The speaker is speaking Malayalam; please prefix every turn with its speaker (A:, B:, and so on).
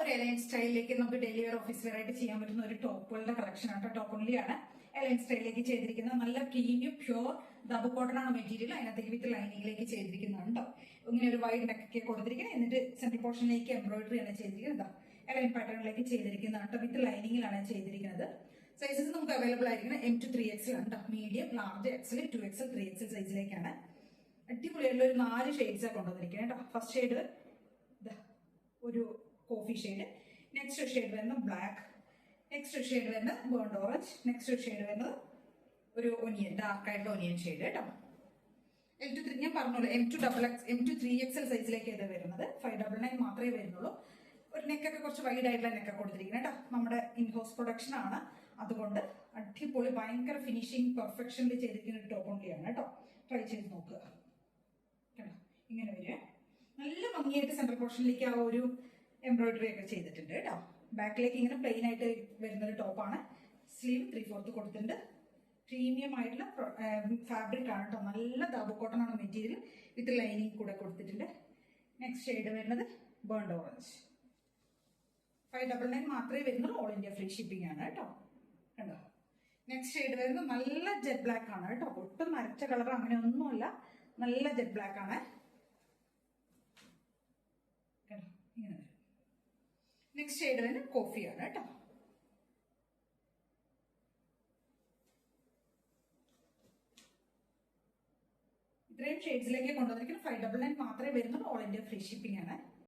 A: ഒരു എലൈൻ സ്റ്റൈലിലേക്ക് നമുക്ക് ഡെയിലി വെയർ ഓഫീസ് വെയർ ആയിട്ട് ചെയ്യാൻ പറ്റുന്ന ഒരു ടോപ്പുകളുടെ കളക്ഷൻ ആണ്. ടോപ്പ് ഓൺലി ആണ് എലൈൻ സ്റ്റൈലിലേക്ക് ചെയ്തിരിക്കുന്നത്. നല്ല പ്രീമിയം പ്യൂർ ഡബിൾ കോട്ടൺ ആണ് മെറ്റീരിയൽ. അതിനകത്തേക്ക് വിത്ത് ലൈനിങ്ങിലേക്ക് ചെയ്തിരിക്കുന്നുണ്ടോ. ഇങ്ങനെ ഒരു വൈഡ് നെക്കൊക്കെ കൊടുത്തിരിക്കുന്നത്. എന്നിട്ട് സെന്റർ പോർഷനിലേക്ക് എംബ്രോയിഡറി ആണ് ചെയ്തിരിക്കുന്നത്. എലൈൻ പാറ്റേണിലേക്ക് ചെയ്തിരിക്കുന്നതാണ്. വിത്ത് ലൈനിങ്ങിലാണ് ചെയ്തിരിക്കുന്നത്. സൈസസ് നമുക്ക് അവൈലബിൾ ആയിരിക്കുന്നത് M to 3XL ആണ്. Medium, large, XL, 2XL, 3XL സൈസിലേക്കാണ്. അടിപൊളിയായിട്ടുള്ള ഒരു 4 ഷെയ്ഡ്സ് കൊണ്ടുവന്നിരിക്കുന്നത് കേട്ടോ. ഫസ്റ്റ് ഷെയ്ഡ് ഒരു കോഫി ഷെയ്ഡ്, നെക്സ്റ്റ് ഷെയ്ഡ് വരുന്നത് ബ്ലാക്ക്, നെക്സ്റ്റ് ഷെയ്ഡ് വരുന്നത് ബേൺഡ് ഓറഞ്ച്, നെക്സ്റ്റ് ഷെയ്ഡ് വരുന്നത് ഒരു ഒനിയൻ, ഡാർക്ക് ആയിട്ടുള്ള ഒനിയൻ ഷെയ്ഡ് കേട്ടോ. ഞാൻ പറഞ്ഞോളൂ M to 3XL സൈസിലേക്ക് ഇത് വരുന്നത്. 599 മാത്രമേ വരുന്നുള്ളൂ. ഒരു നെക്കൊക്കെ കുറച്ച് വൈഡ് ആയിട്ടുള്ള നെക്കൊക്കെ കൊടുത്തിരിക്കുന്നത് കേട്ടോ. നമ്മുടെ ഇൻഹൗസ് പ്രൊഡക്ഷൻ ആണ്, അതുകൊണ്ട് അടിപൊളി ഭയങ്കര ഫിനിഷിംഗ് പെർഫെക്ഷനിൽ ചെയ്തിരിക്കുന്ന ഒരു ടോപ്പ് ഓൺലിയാണ് കേട്ടോ. ട്രൈ ചെയ്ത് നോക്കുക കേട്ടോ. ഇങ്ങനെ വരിക നല്ല ഭംഗിയായിട്ട് സെൻട്രൽ പോർഷനിലേക്ക് ആ ഒരു എംബ്രോയിഡറി ഒക്കെ ചെയ്തിട്ടുണ്ട് കേട്ടോ. ബാക്കിലേക്ക് ഇങ്ങനെ പ്ലെയിൻ ആയിട്ട് വരുന്ന ഒരു ടോപ്പാണ്. സ്ലീവ് 3/4 കൊടുത്തിട്ടുണ്ട്. പ്രീമിയം ആയിട്ടുള്ള ഫാബ്രിക് ആണ് കേട്ടോ. നല്ല ദാബു കോട്ടൺ ആണ് മെറ്റീരിയൽ. വിത്ത് ലൈനിങ് കൂടെ കൊടുത്തിട്ടുണ്ട്. നെക്സ്റ്റ് ഷെയ്ഡ് വരുന്നത് ബേൺഡ് ഓറഞ്ച്. 599 മാത്രമേ വരുന്നുള്ളൂ. ഓൾ ഇന്ത്യ ഫ്രീ ഷിപ്പിംഗ് ആണ് കേട്ടോ. കണ്ടോ. നെക്സ്റ്റ് ഷെയ്ഡ് വരുന്നത് നല്ല ജെറ്റ് ബ്ലാക്ക് ആണ് കേട്ടോ. ഒട്ടും മരച്ച കളർ അങ്ങനെ ഒന്നുമല്ല, നല്ല ജെറ്റ് ബ്ലാക്ക് ആണ്. ഇങ്ങനെ വരും. നെക്സ്റ്റ് ഷെയ്ഡ് വരുന്നത് കോഫിയാണ് കേട്ടോ. ഇത്രയും ഷെയ്ഡ്സിലേക്ക് കൊണ്ടുവന്നിരിക്കുന്നത്. 599 മാത്രമേ വരുന്നുള്ളൂ. ഓൾ ഇന്ത്യ ഫ്രീ ഷിപ്പിംഗ് ആണ്.